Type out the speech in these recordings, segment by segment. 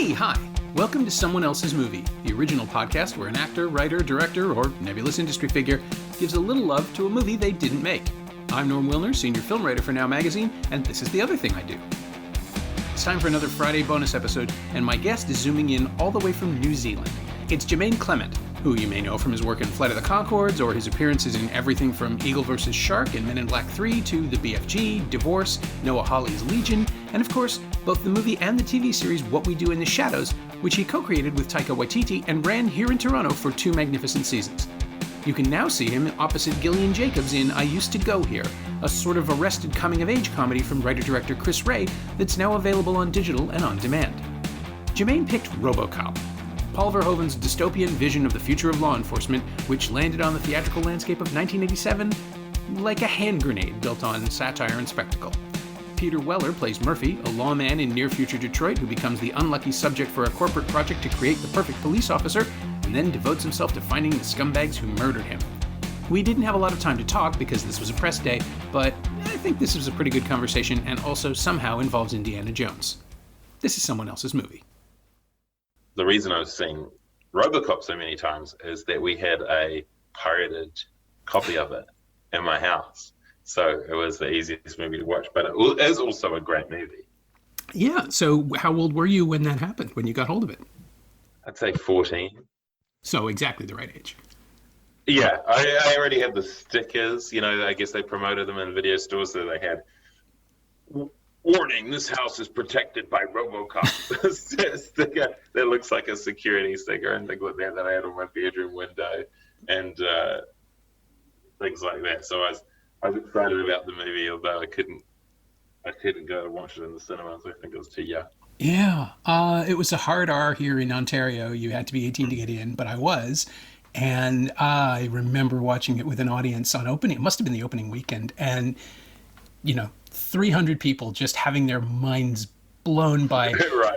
Hey, hi. Welcome to Someone Else's Movie, the original podcast where an actor, writer, director, or nebulous industry figure gives a little love to a movie they didn't make. I'm Norm Wilner, senior film writer for Now Magazine, and this is the other thing I do. It's time for another Friday bonus episode, and my guest is zooming in all the way from New Zealand. It's Jemaine Clement, who you may know from his work in Flight of the Conchords or his appearances in everything from Eagle vs. Shark and Men in Black 3 to The BFG, Divorce, Noah Hawley's Legion, and of course, both the movie and the TV series What We Do in the Shadows, which he co-created with Taika Waititi and ran here in Toronto for 2 magnificent seasons. You can now see him opposite Gillian Jacobs in I Used to Go Here, a sort of arrested coming-of-age comedy from writer-director Chris Ray that's now available on digital and on demand. Jemaine picked RoboCop, Paul Verhoeven's dystopian vision of the future of law enforcement, which landed on the theatrical landscape of 1987 like a hand grenade built on satire and spectacle. Peter Weller plays Murphy, a lawman in near-future Detroit who becomes the unlucky subject for a corporate project to create the perfect police officer, and then devotes himself to finding the scumbags who murdered him. We didn't have a lot of time to talk because this was a press day, but I think this was a pretty good conversation and also somehow involves Indiana Jones. This is Someone Else's Movie. The reason I was seeing RoboCop so many times is that we had a pirated copy of it in my house. So it was the easiest movie to watch, but it is also a great movie. Yeah, so how old were you when that happened, when you got hold of it? I'd say 14. So exactly the right age. Yeah, I already had the stickers. You know, I guess they promoted them in video stores, so they had, warning, this house is protected by RoboCop. Sticker that looks like a security sticker and things like that I had on my bedroom window and things like that. So I was excited about the movie, although I couldn't go and watch it in the cinemas. I think I was too young. Yeah, it was a hard R here in Ontario. You had to be 18 to get in, but I was. And I remember watching it with an audience on opening. It must have been the opening weekend. And, 300 people just having their minds blown by...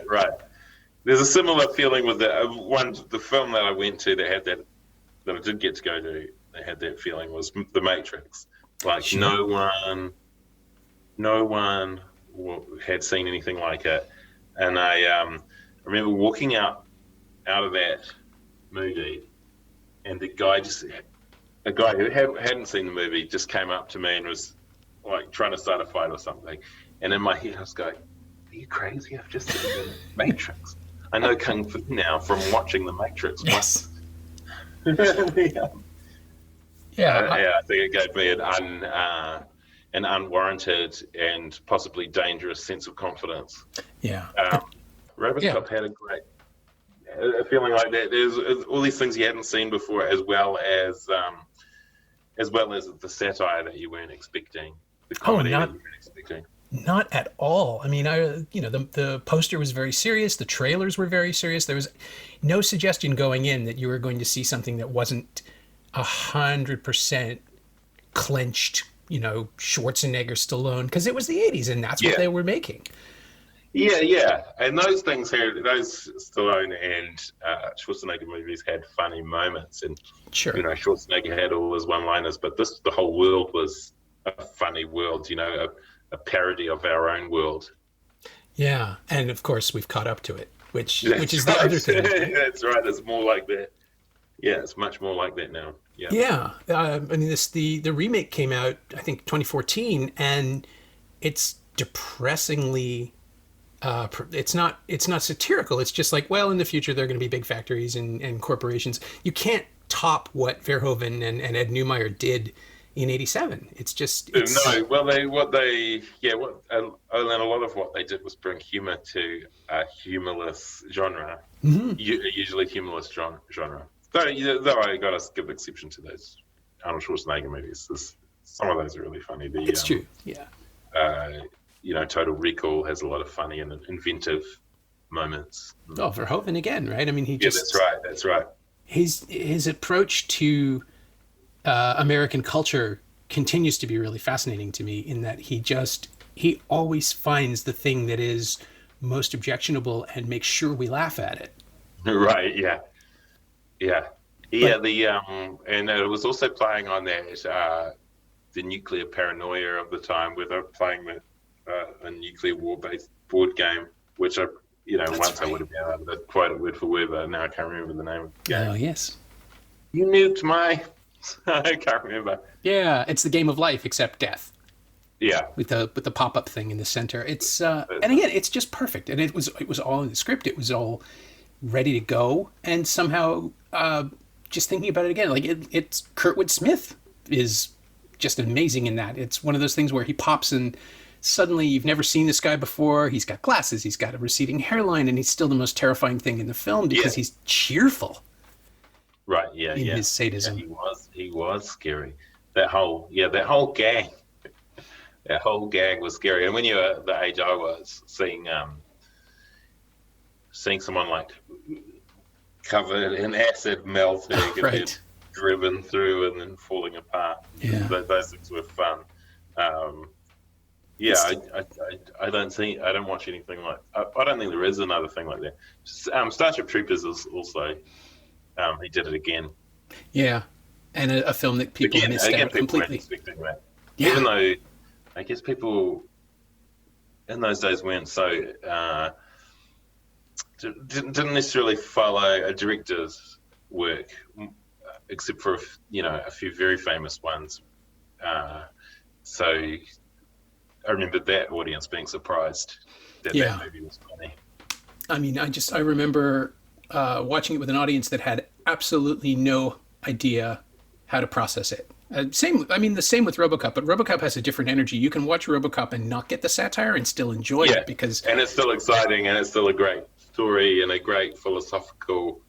Right. There's a similar feeling with the film that I went to that I did get to go to, that had that feeling, was The Matrix. Like, sure. No one had seen anything like it. And I remember walking out of that movie, and a guy who hadn't seen the movie just came up to me and was like trying to start a fight or something. And in my head, I was going, "Are you crazy? I've just seen The Matrix. I know Kung Fu now from watching The Matrix." Yes. Yeah, I think it gave me an unwarranted and possibly dangerous sense of confidence. Yeah. RoboCop had a feeling like that. There's all these things you hadn't seen before, as well as the satire that you weren't expecting, the comedy that you weren't expecting. Not at all. I mean, the poster was very serious. The trailers were very serious. There was no suggestion going in that you were going to see something that wasn't 100% clenched, Schwarzenegger, Stallone, because it was the 80s and that's what they were making. Yeah. And those Stallone and Schwarzenegger movies had funny moments. And, sure. Schwarzenegger had all his one-liners, but the whole world was a funny world, a parody of our own world. Yeah. And of course, we've caught up to it, which is the other thing. That's right. It's more like that. Yeah, it's much more like that now. Yeah. The remake came out, I think, 2014, and it's depressingly... it's not satirical. It's just like, well, in the future there are going to be big factories and corporations. You can't top what Verhoeven and Ed Neumeyer did in '87. No. Well, a lot of what they did was bring humor to a humorless genre, usually humorless genre. Though I got to give exception to those Arnold Schwarzenegger movies. Some of those are really funny. It's true. Yeah. Total Recall has a lot of funny and inventive moments. Oh, Verhoeven again, right? I mean, that's right. His approach to American culture continues to be really fascinating to me in that he always finds the thing that is most objectionable and makes sure we laugh at it. Right, yeah. And it was also playing on that the nuclear paranoia of the time, where they're playing a nuclear war-based board game, which That's once I right. would have been able to quote it word for word, but now I can't remember the name of the game. Oh, yes. You nuked my... I can't remember. Yeah, it's the game of life except death. Yeah. With the pop-up thing in the center. It's and again, it's just perfect. And it was all in the script. It was all ready to go. And somehow, just thinking about it again, like it's Kurtwood Smith is just amazing in that. It's one of those things where he pops and suddenly you've never seen this guy before. He's got glasses, he's got a receding hairline, and he's still the most terrifying thing in the film because he's cheerful. Right, yeah, in his sadism. Yeah, he was scary. That whole gang. That whole gag was scary. And when you were the age I was, seeing someone like covered in acid melting and then driven through and then falling apart. Yeah. Those things were fun. I don't watch anything like. I don't think there is another thing like that. Starship Troopers is also. He did it again. Yeah, and a film that people missed out completely. Expecting that. Yeah. Even though I guess people in those days weren't so didn't necessarily follow a director's work, except for a few very famous ones. So I remember that audience being surprised that that movie was funny. I mean, I remember watching it with an audience that had absolutely no idea how to process it. The same with RoboCop, but RoboCop has a different energy. You can watch RoboCop and not get the satire and still enjoy it and it's still exciting and it's still a great story and a great philosophical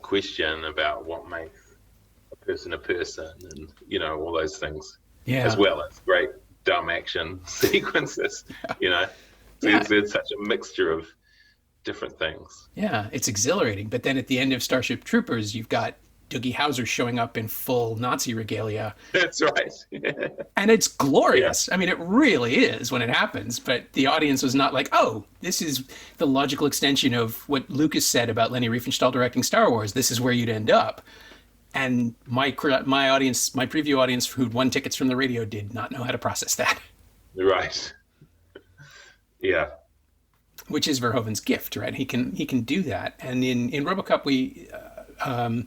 question about what makes a person and all those things. Yeah. As well as great dumb action sequences. It's such a mixture of different things. Yeah, it's exhilarating. But then at the end of Starship Troopers, you've got Doogie Howser showing up in full Nazi regalia. That's right. And it's glorious. Yeah. I mean, it really is when it happens. But the audience was not like, oh, this is the logical extension of what Lucas said about Leni Riefenstahl directing Star Wars. This is where you'd end up. And my audience, my preview audience who'd won tickets from the radio did not know how to process that. Right. Yeah. Which is Verhoeven's gift, right? He can do that. And in RoboCop, I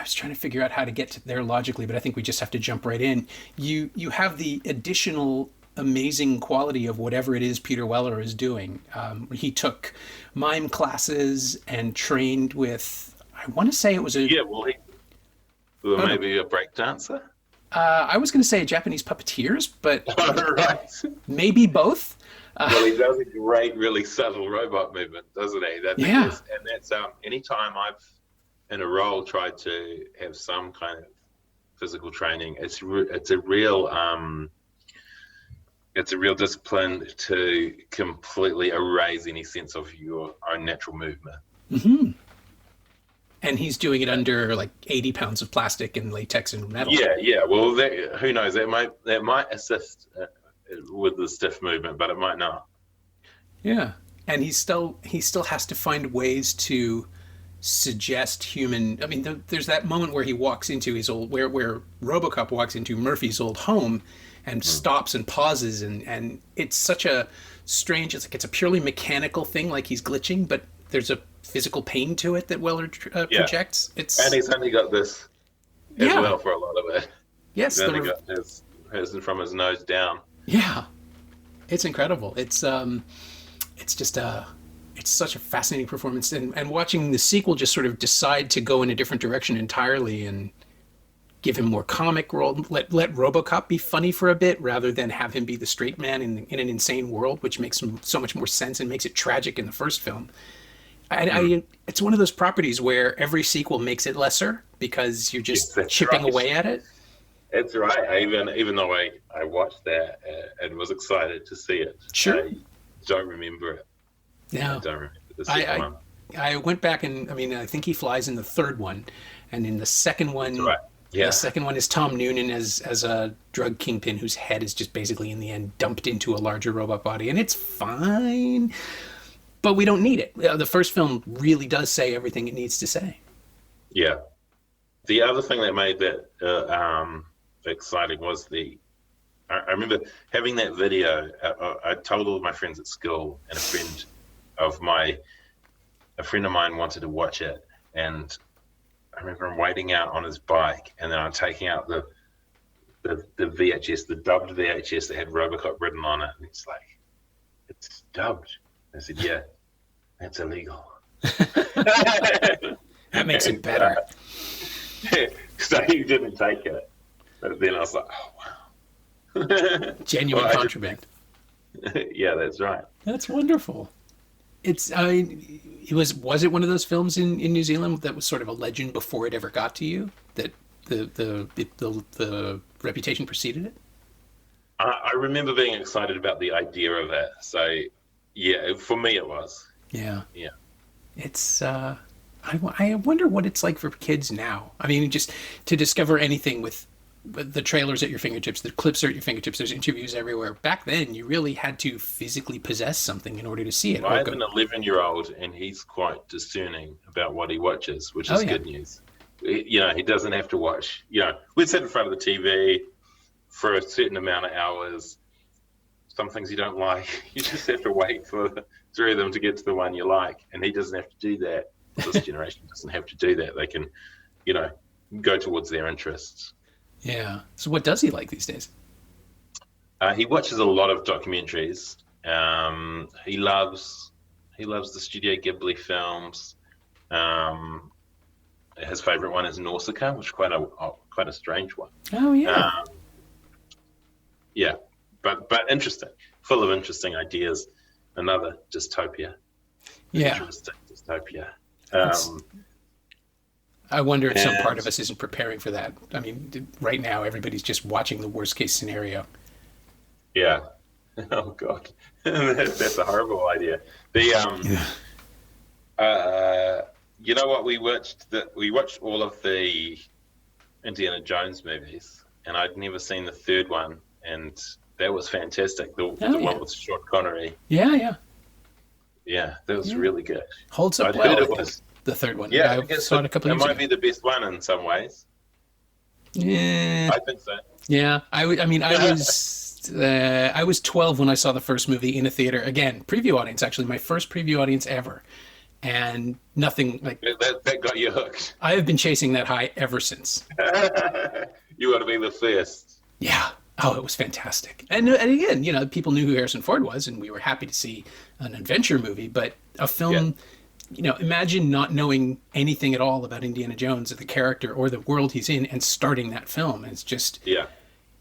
was trying to figure out how to get to there logically, but I think we just have to jump right in. You have the additional amazing quality of whatever it is Peter Weller is doing. He took mime classes and trained with, I want to say it was maybe a break dancer? I was going to say Japanese puppeteers, but right. Maybe both. Well, he does a great, really subtle robot movement, doesn't he? And that's anytime I've in a role tried to have some kind of physical training, it's a real discipline to completely erase any sense of your own natural movement. Mm-hmm. And he's doing it under like 80 pounds of plastic and latex and metal. Yeah. Well, who knows? That might assist with the stiff movement, but it might not. Yeah, and he still has to find ways to suggest human. I mean, there's that moment where he walks into his old where RoboCop walks into Murphy's old home and stops and pauses, and it's such a strange. It's like it's a purely mechanical thing, like he's glitching, but there's a physical pain to it that Weller projects. And he's only got this as well for a lot of it. Yes, he's only got his from his nose down. Yeah, it's incredible. It's just it's such a fascinating performance, and watching the sequel just sort of decide to go in a different direction entirely and give him more comic role, let RoboCop be funny for a bit rather than have him be the straight man in an insane world, which makes so much more sense and makes it tragic in the first film. It's one of those properties where every sequel makes it lesser because you're just chipping away at it. That's right. Even though I watched that and was excited to see it, sure. I don't remember it. Yeah, I don't remember the second one. I went back and I think he flies in the third one, and in the second one, right. Yeah. The second one is Tom Noonan as a drug kingpin whose head is just basically in the end dumped into a larger robot body, and it's fine, but we don't need it. The first film really does say everything it needs to say. Yeah. The other thing that made that exciting was I remember having that video. I told all of my friends at school, and a friend a friend of mine wanted to watch it, and I remember him waiting out on his bike, and then I'm taking out the VHS, the dubbed VHS that had RoboCop written on it, and he's like, "It's dubbed." I said, "Yeah, that's illegal." That makes it better. So he didn't take it. But then I was like, "Oh wow, genuine contraband." Yeah, that's right. That's wonderful. Was it one of those films in New Zealand that was sort of a legend before it ever got to you? That the reputation preceded it? I remember being excited about the idea of it. So, yeah, for me it was. Yeah. Yeah. It's, I wonder what it's like for kids now. I mean, just to discover anything with the trailers at your fingertips, the clips are at your fingertips, there's interviews everywhere. Back then, you really had to physically possess something in order to see it. Well, I have an 11-year-old, and he's quite discerning about what he watches, which is good news. He doesn't have to watch. We'd sit in front of the TV for a certain amount of hours. Some things you don't like, you just have to wait for three of them to get to the one you like, and he doesn't have to do that. This generation doesn't have to do that. They can, go towards their interests. Yeah. So what does he like these days? He watches a lot of documentaries. He loves the Studio Ghibli films. His favorite one is Nausicaa, which is quite a strange one. Oh yeah. Yeah, but interesting, full of interesting ideas. Another dystopia. Yeah. Interesting dystopia. I wonder if some part of us isn't preparing for that. I mean, right now everybody's just watching the worst case scenario. Yeah. Oh God, that's a horrible idea. You know what? We watched all of the Indiana Jones movies, and I'd never seen the third one, and that was fantastic. The one with Sean Connery. Yeah. Yeah, that was really good. Holds up well. It was the third one. Yeah, I saw it a couple of years ago. It might be the best one in some ways. Yeah, I think so. Yeah, I was 12 when I saw the first movie in a theater. Again, preview audience. Actually, my first preview audience ever, and nothing like that got you hooked. I have been chasing that high ever since. You want to be the first. Yeah. Oh, it was fantastic. And again, people knew who Harrison Ford was, and we were happy to see an adventure movie. But a film, imagine not knowing anything at all about Indiana Jones or the character or the world he's in, and starting that film. And it's just,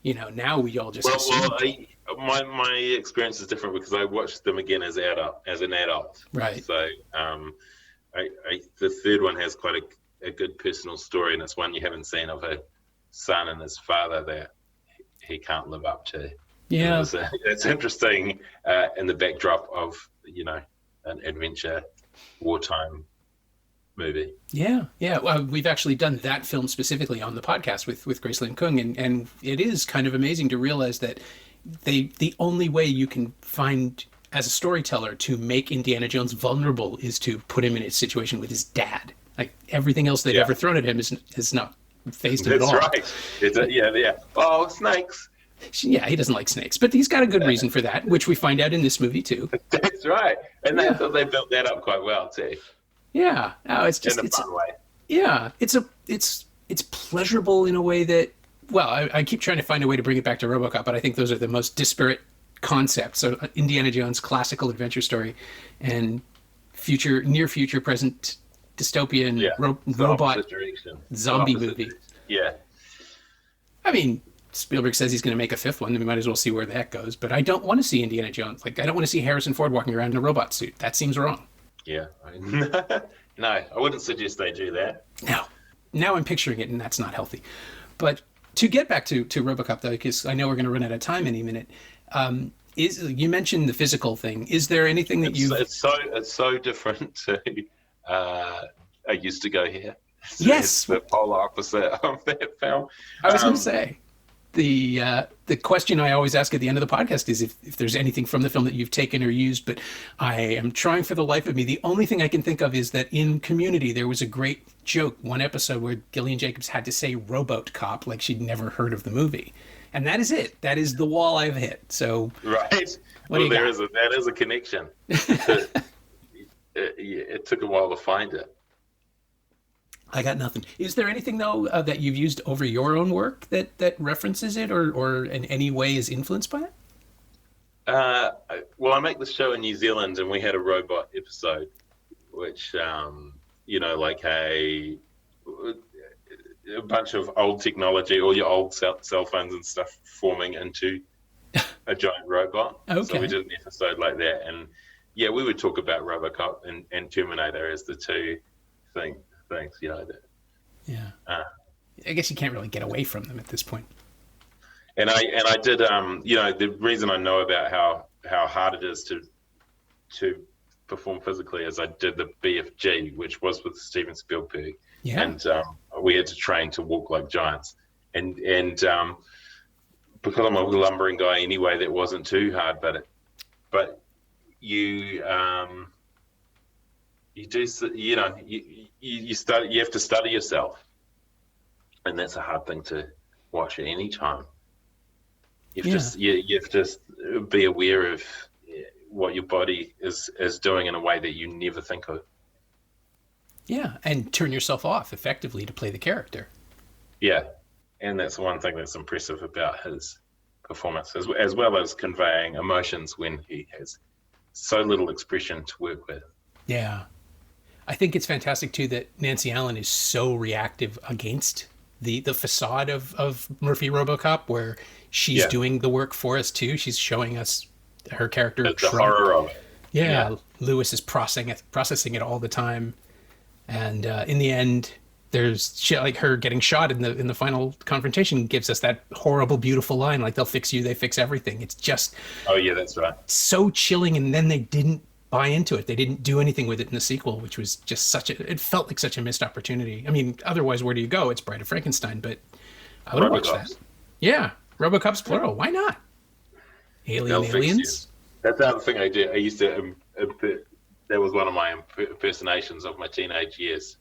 now we all just assume. My experience is different because I watched them again as an adult. Right. So the third one has quite a good personal story, and it's one you haven't seen of a son and his father that he can't live up to. Yeah. It's interesting in the backdrop of, an adventure wartime movie. Yeah. Well, we've actually done that film specifically on the podcast with Gracelyn Kung, and it is kind of amazing to realize that the only way you can find as a storyteller to make Indiana Jones vulnerable is to put him in a situation with his dad. Like everything else they've ever thrown at him is not phased him at all. That's right. Yeah. Oh, snakes. Yeah, he doesn't like snakes, but he's got a good reason for that, which we find out in this movie too. That's right, and I thought they built that up quite well too. Yeah, it's just in a fun way. Yeah, it's pleasurable in a way that. Well, I keep trying to find a way to bring it back to RoboCop, but I think those are the most disparate concepts. So Indiana Jones, classical adventure story, and near future, present dystopian robot zombie movie. Yeah. I mean, Spielberg says he's going to make a fifth one. We might as well see where that goes. But I don't want to see Indiana Jones. Like, I don't want to see Harrison Ford walking around in a robot suit. That seems wrong. Yeah. No, I wouldn't suggest they do that. No. Now I'm picturing it, and that's not healthy. But to get back to RoboCop, though, because I know we're going to run out of time any minute, you mentioned the physical thing. Is there anything that It's so different to I Used to Go Here. Yes. It's the polar opposite of that film. I was going to say, the question I always ask at the end of the podcast is if there's anything from the film that you've taken or used, but I am trying for the life of me. The only thing I can think of is that in Community, there was a great joke, one episode where Gillian Jacobs had to say RoboCop like she'd never heard of the movie. And that is it. That is the wall I've hit. So right. That is a connection. it took a while to find it. I got nothing. Is there anything, though, that you've used over your own work that references it or in any way is influenced by it? Well, I make this show in New Zealand, and we had a robot episode, which, like a bunch of old technology, all your old cell phones and stuff forming into a giant robot. Okay. So we did an episode like that. And, yeah, we would talk about RoboCop and Terminator as the two things. Yeah. I guess you can't really get away from them at this point. And I did, the reason I know about how hard it is to perform physically is I did the BFG, which was with Steven Spielberg. Yeah. And we had to train to walk like giants. And because I'm a lumbering guy anyway, that wasn't too hard, but you do, you have to study yourself. And that's a hard thing to watch at any time. You have to be aware of what your body is doing in a way that you never think of. Yeah, and turn yourself off effectively to play the character. Yeah, and that's one thing that's impressive about his performance, as well as conveying emotions when he has so little expression to work with. Yeah. I think it's fantastic, too, that Nancy Allen is so reactive against the facade of Murphy RoboCop, where she's doing the work for us, too. She's showing us her character. The horror of it. Yeah, Lewis is processing it all the time. And in the end, there's like her getting shot in the final confrontation gives us that horrible, beautiful line, like, they'll fix you, they fix everything. It's just... Oh, yeah, that's right. So chilling, and then they didn't buy into it. They didn't do anything with it in the sequel, which was just it felt like such a missed opportunity. I mean, otherwise, where do you go? It's Bride of Frankenstein, but I would watch that. Yeah, RoboCop's plural. Why not? Aliens? That's the other thing I did. I used to... that was one of my impersonations of my teenage years.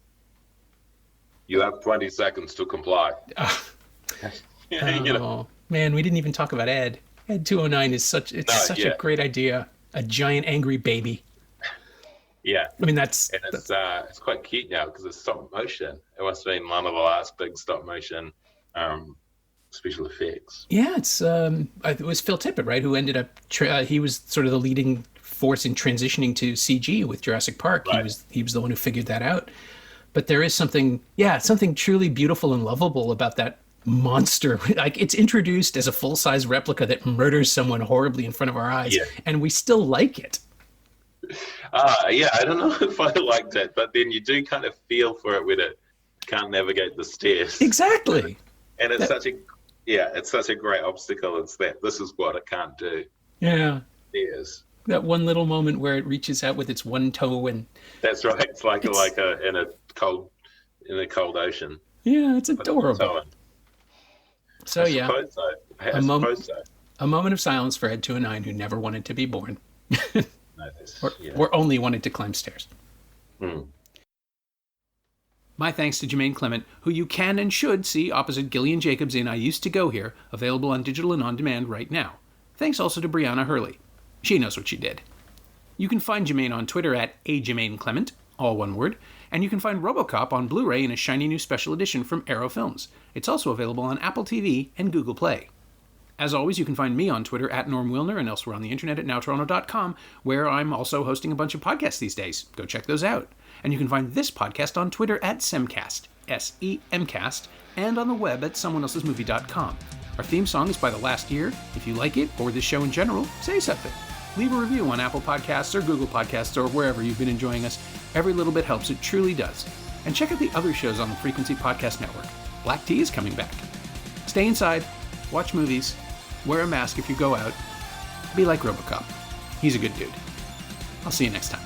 You have 20 seconds to comply. Man, we didn't even talk about Ed. Ed 209 is such a great idea. A giant angry baby. Yeah. I mean, it's quite cute now because it's stop motion. It must have been one of the last big stop motion special effects. Yeah, it was Phil Tippett, right, who ended up he was sort of the leading force in transitioning to CG with Jurassic Park. Right. He was the one who figured that out. But there is something truly beautiful and lovable about that monster. Like, it's introduced as a full-size replica that murders someone horribly in front of our eyes, and we still like it. I don't know if I liked it, but then you do kind of feel for it when it can't navigate the stairs. Exactly. And it's such a great obstacle. It's this is what it can't do. Yeah. Stairs. That one little moment where it reaches out with its one toe and... That's right. It's like in a cold ocean. Yeah, it's adorable. So, I suppose so. A moment of silence for Ed 209, who never wanted to be born. or only wanted to climb stairs. My thanks to Jemaine Clement, who you can and should see opposite Gillian Jacobs in I Used to Go Here, available on digital and on demand right now. Thanks also to Brianna Hurley. She knows what she did. You can find Jemaine on Twitter at @JemaineClement, all one word, and you can find RoboCop on Blu-ray in a shiny new special edition from Arrow Films. It's also available on Apple TV and Google Play. As always, you can find me on Twitter at Norm Wilner and elsewhere on the internet at nowtoronto.com, where I'm also hosting a bunch of podcasts these days. Go check those out. And you can find this podcast on Twitter at Semcast, SEMcast, and on the web at someoneelsesmovie.com. Our theme song is by The Last Year. If you like it, or this show in general, say something. Leave a review on Apple Podcasts or Google Podcasts or wherever you've been enjoying us. Every little bit helps, it truly does. And check out the other shows on the Frequency Podcast Network. Black Tea is coming back. Stay inside, watch movies, wear a mask if you go out, be like RoboCop. He's a good dude. I'll see you next time.